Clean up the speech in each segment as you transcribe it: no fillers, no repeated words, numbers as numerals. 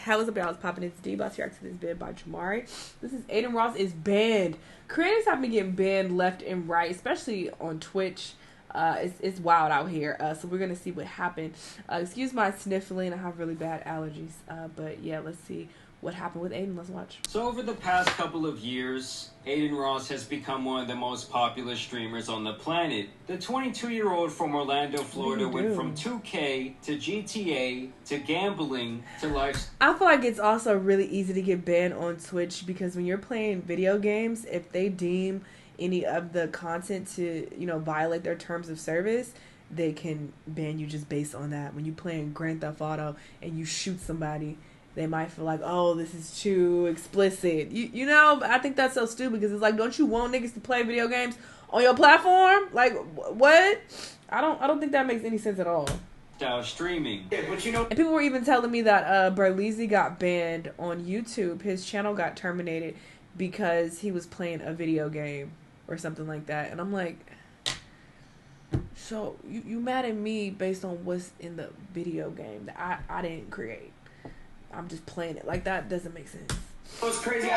Hell is up, y'all. It's popping. It's D. About to react to this bid by Jamari. This is Adin Ross is banned. Creators have been getting banned left and right, especially on Twitch. It's wild out here. So we're gonna see what happened. Excuse my sniffling. I have really bad allergies. But yeah, let's see what happened with Adin. Let's watch. So over the past couple of years, Adin Ross has become one of the most popular streamers on the planet. The 22-year-old from Orlando, Florida went from 2K to GTA to gambling to life. I feel like it's also really easy to get banned on Twitch because when you're playing video games, if they deem any of the content to, violate their terms of service, they can ban you just based on that. When you're playing Grand Theft Auto and you shoot somebody, they might feel like, oh, this is too explicit. I think that's so stupid because it's like, don't you want niggas to play video games on your platform? Like, what? I don't think that makes any sense at all. Style streaming. Yeah, but and people were even telling me that Berleezy got banned on YouTube. His channel got terminated because he was playing a video game or something like that. And I'm like, so you mad at me based on what's in the video game that I didn't create? I'm just playing it. Like, that doesn't make sense. Oh, it's crazy.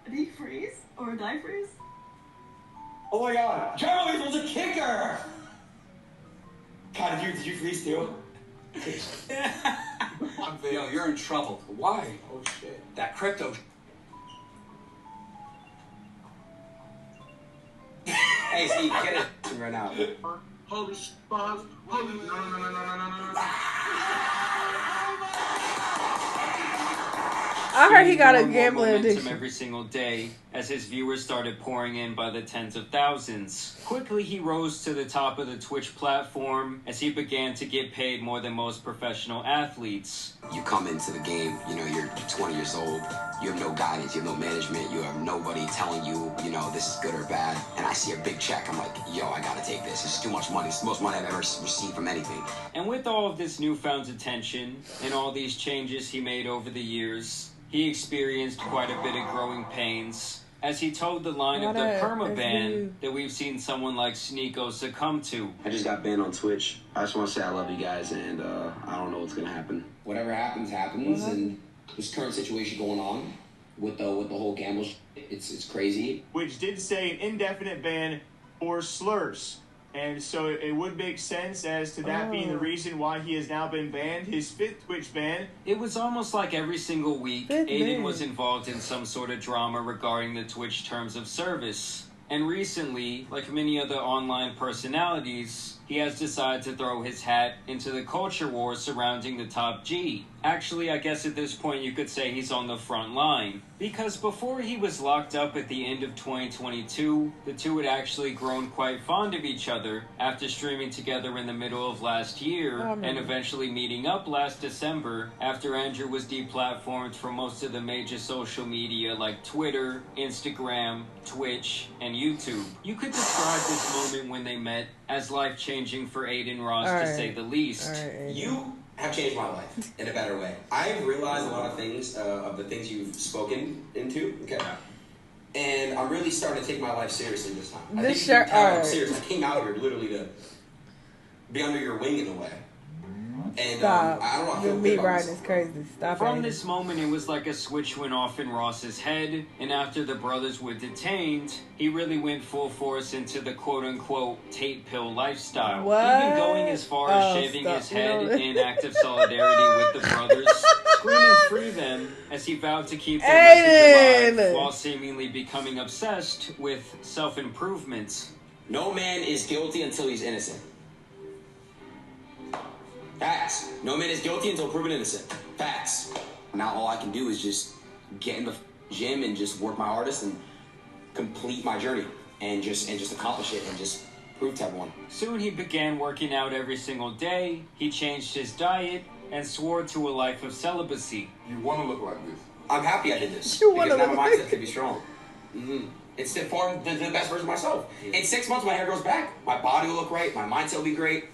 Did he freeze? Or did I freeze? Oh my god. Charlie was a kicker! God, did you freeze too? Yo, you're in trouble. Why? Oh shit. That crypto. Hey Steve, get it right now. Holy fuck. Holy no. I heard he got a gambling addiction every single day as his viewers started pouring in by the tens of thousands. Quickly, he rose to the top of the Twitch platform as he began to get paid more than most professional athletes. You come into the game, you're 20 years old, you have no guidance, you have no management, you have nobody telling you, this is good or bad. And I see a big check, I'm like, yo, I gotta take this. It's too much money. It's the most money I've ever received from anything. And with all of this newfound attention and all these changes he made over the years, he experienced quite a bit of growing pains as he told the line of the permaban that we've seen someone like Sneeko succumb to. I just got banned on Twitch. I just want to say I love you guys, and I don't know what's going to happen. Whatever happens, and this current situation going on with the whole gamble it's crazy. Which did say an indefinite ban for slurs. And so it would make sense as to that being the reason why he has now been banned, his 5th Twitch ban. It was almost like every single week, Adin was involved in some sort of drama regarding the Twitch terms of service. And recently, like many other online personalities, he has decided to throw his hat into the culture war surrounding the top G. Actually, I guess at this point you could say he's on the front line. Because before he was locked up at the end of 2022, the two had actually grown quite fond of each other after streaming together in the middle of last year and eventually meeting up last December after Andrew was deplatformed from most of the major social media like Twitter, Instagram, Twitch, and YouTube. You could describe this moment when they met as life-changing for Adin Ross, to say the least. You have changed my life in a better way. I've realized a lot of things, of the things you've spoken into, okay? And I'm really starting to take my life seriously this time. I'm serious. I came out here literally to be under your wing in a way. And Stop. I don't know, I feel the good meat about riding myself. is crazy. Stop. From this moment, it was like a switch went off in Ross's head, and after the brothers were detained, he really went full force into the quote-unquote tape pill lifestyle. Even going as far as shaving his head in active solidarity with the brothers, screaming free them as he vowed to keep their message alive while seemingly becoming obsessed with self-improvement. No man is guilty until he's innocent. Facts. No man is guilty until proven innocent. Facts. Now all I can do is just get in the gym and just work my hardest and complete my journey and just accomplish it and just prove to everyone. Soon he began working out every single day. He changed his diet and swore to a life of celibacy. You want to look like this. I'm happy I did this. Because now my mindset can be strong. It's to form the best version of myself. In 6 months, my hair grows back. My body will look great. My mindset will be great.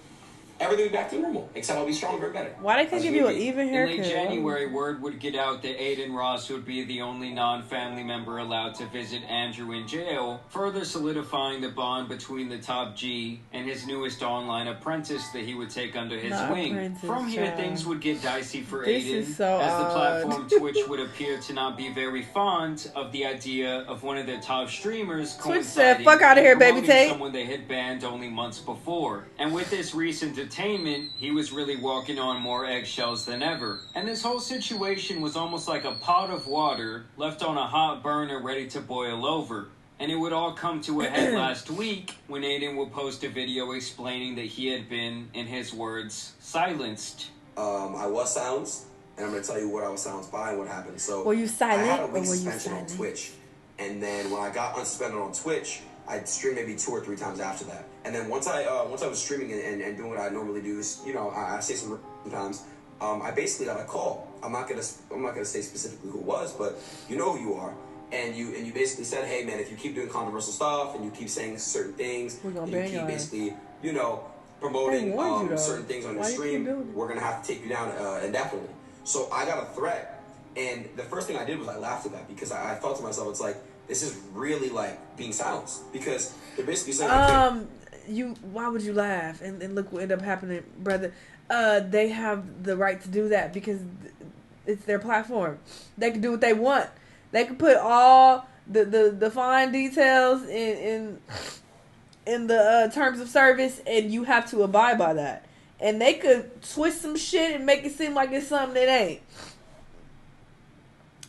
everything will be back to normal, except I'll be stronger and better. Why they can't give you an even haircut? In late January, word would get out that Adin Ross would be the only non-family member allowed to visit Andrew in jail, further solidifying the bond between the top G and his newest online apprentice that he would take under his wing. From here, things would get dicey for Adin, as the platform Twitch would appear to not be very fond of the idea of one of their top streamers Twitch said, "Fuck out of here, baby Tate." Someone they had banned only months before. And with this recent detainment, he was really walking on more eggshells than ever. And this whole situation was almost like a pot of water left on a hot burner ready to boil over. And it would all come to a head last week when Adin would post a video explaining that he had been, in his words, silenced. I was silenced, and I'm going to tell you what I was silenced by and what happened. So were you silent I had a or week were you suspension on Twitch. And then when I got unsuspended on Twitch, I'd stream maybe 2 or 3 times after that. And then once I was streaming and doing what I normally do, is, you know, I say sometimes, I basically got a call. I'm not gonna say specifically who it was, but you know who you are. And you basically said, hey man, if you keep doing controversial stuff and you keep saying certain things, and you keep basically, you know, promoting certain things on your stream, we're gonna have to take you down indefinitely. So I got a threat, and the first thing I did was I laughed at that because I thought to myself, it's like, this is really like being silenced, because they're basically saying, why would you laugh? And look what ended up happening, brother. They have the right to do that because it's their platform. They can do what they want. They can put all the fine details in the terms of service, and you have to abide by that. And they could twist some shit and make it seem like it's something it ain't.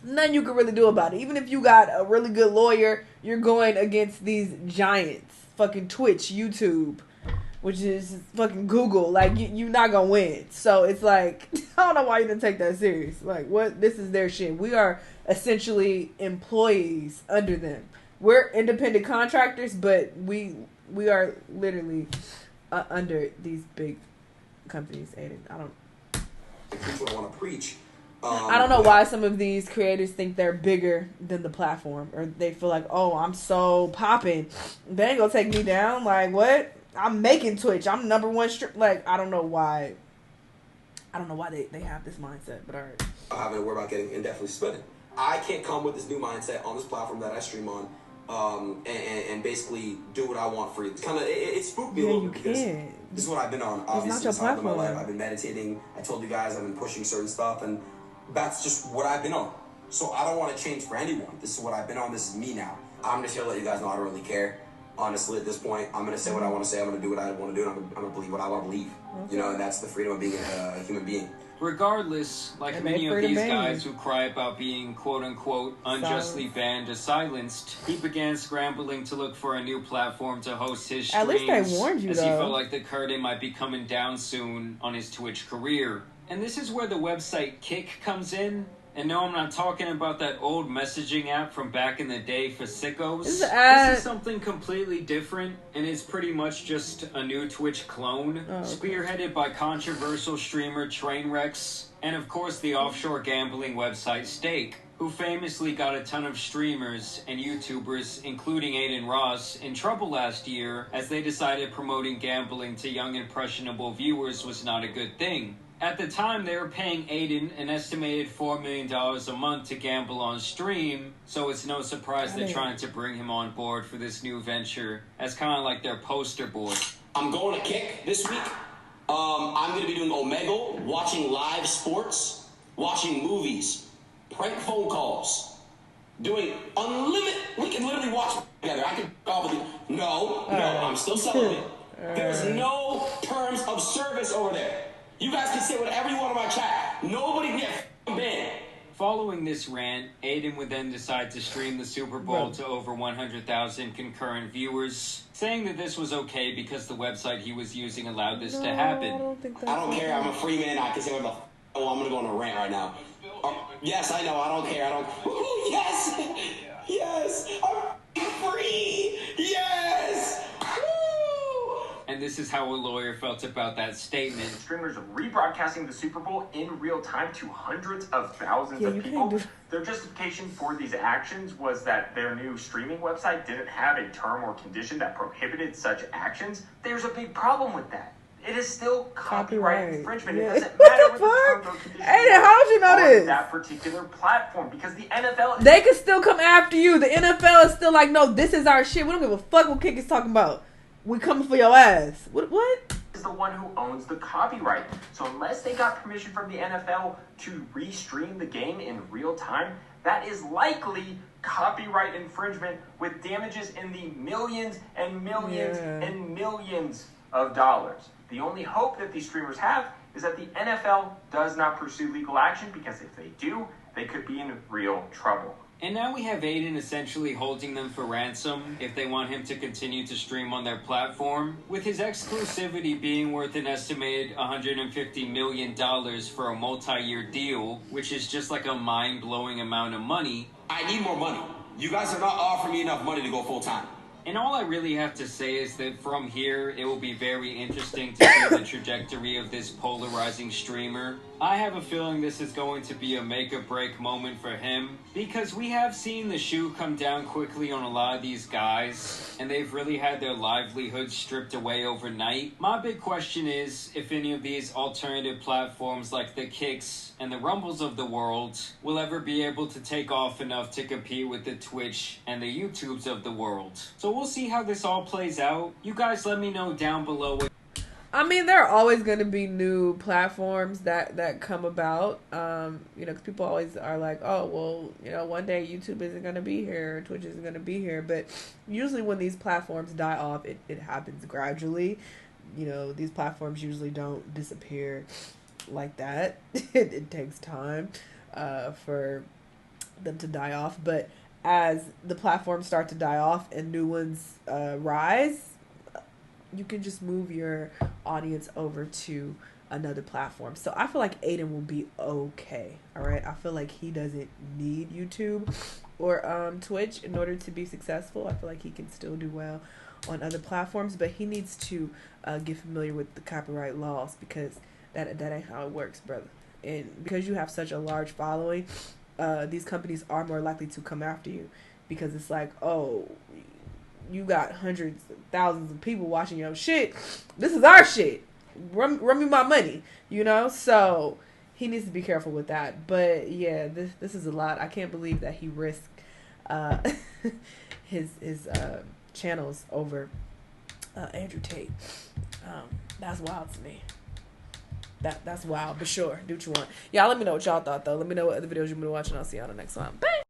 Nothing you can really do about it. Even if you got a really good lawyer, you're going against these giants. Fucking Twitch, YouTube, which is fucking Google. Like, you're not gonna win. So it's like, I don't know why you didn't take that serious. Like, what? This is their shit. We are essentially employees under them. We're independent contractors, but we are literally under these big companies. Aiden, I don't. People don't want to preach. I don't know why some of these creators think they're bigger than the platform, or they feel like, oh, I'm so popping, they ain't gonna take me down. Like, what? I'm making Twitch. I'm number one. Like, I don't know why. I don't know why they have this mindset, but all right. I'm having to worry about getting indefinitely suspended. I can't come with this new mindset on this platform that I stream on, and basically do what I want free. It's kind of it spooked me a little bit because this is what I've been on. Obviously, it's not my life. I've been meditating. I told you guys I've been pushing certain stuff, and that's just what I've been on. So I don't want to change for anyone. This is what I've been on. This is me now. I'm just here to let you guys know I don't really care. Honestly, at this point, I'm going to say what I want to say. I'm going to do what I want to do, and I'm going to believe what I want to believe. Okay. You know, and that's the freedom of being a human being. Regardless, like many of these guys who cry about being quote-unquote unjustly banned or silenced, he began scrambling to look for a new platform to host his streams. At least they warned you, as he felt like the curtain might be coming down soon on his Twitch career. And this is where the website Kick comes in. And no, I'm not talking about that old messaging app from back in the day for sickos. This is something completely different, and it's pretty much just a new Twitch clone, spearheaded by controversial streamer Trainwrecks, and of course the offshore gambling website Stake, who famously got a ton of streamers and YouTubers, including Adin Ross, in trouble last year as they decided promoting gambling to young impressionable viewers was not a good thing. At the time, they were paying Adin an estimated $4 million a month to gamble on stream, so it's no surprise they're trying to bring him on board for this new venture as kind of like their poster boy. I'm going to Kick this week. I'm going to be doing Omegle, watching live sports, watching movies, prank phone calls, doing unlimited. We can literally watch together. I can call with you. No, I'm still celibate. There's no terms of service over there. You guys can say whatever you want on my chat. Nobody can get banned. Following this rant, Adin would then decide to stream the Super Bowl to over 100,000 concurrent viewers, saying that this was okay because the website he was using allowed this to happen. I don't care. I'm a free man. I can say what the I'm going to go on a rant right now. Yes, I know. I don't care. I don't. Ooh, yes. Yes. I'm free. Yes. And this is how a lawyer felt about that statement. Streamers rebroadcasting the Super Bowl in real time to hundreds of thousands of people. Their justification for these actions was that their new streaming website didn't have a term or condition that prohibited such actions. There's a big problem with that. it is still copyright infringement. Yeah. It doesn't matter what the What terms or conditions Hey, how would you know on this? that particular platform, because the NFL They can still come after you. The NFL is still like, no, this is our shit. We don't give a fuck what Kick is talking about. We coming for your ass. What? is the one who owns the copyright. So unless they got permission from the NFL to restream the game in real time, that is likely copyright infringement with damages in the millions and millions and millions of dollars. The only hope that these streamers have is that the NFL does not pursue legal action, because if they do, they could be in real trouble. And now we have Adin essentially holding them for ransom if they want him to continue to stream on their platform, with his exclusivity being worth an estimated $150 million for a multi-year deal, which is just like a mind-blowing amount of money. I need more money. You guys are not offering me enough money to go full time. And all I really have to say is that from here, it will be very interesting to see the trajectory of this polarizing streamer. I have a feeling this is going to be a make-or-break moment for him, because we have seen the shoe come down quickly on a lot of these guys, and they've really had their livelihoods stripped away overnight. My big question is if any of these alternative platforms like the Kicks and the Rumbles of the world will ever be able to take off enough to compete with the Twitch and the YouTubes of the world. So we'll see how this all plays out. You guys let me know down below what I mean, there are always going to be new platforms that come about, because people always are like, oh, well, one day YouTube isn't going to be here, Twitch isn't going to be here, but usually when these platforms die off, it happens gradually. These platforms usually don't disappear like that. It takes time for them to die off, but as the platforms start to die off and new ones rise, you can just move your audience over to another platform. So I feel like Adin will be okay. All right. I feel like he doesn't need YouTube or Twitch in order to be successful. I feel like he can still do well on other platforms, but he needs to get familiar with the copyright laws, because that ain't how it works, brother. And because you have such a large following, these companies are more likely to come after you, because it's like, oh, you got hundreds of thousands of people watching your shit. This is our shit. Run me my money, So he needs to be careful with that. But yeah, this is a lot. I can't believe that he risked his channels over Andrew Tate. That's wild to me. That's wild. But sure, do what you want. Y'all let me know what y'all thought, though. Let me know what other videos you've been watching. I'll see y'all on the next one. Bye.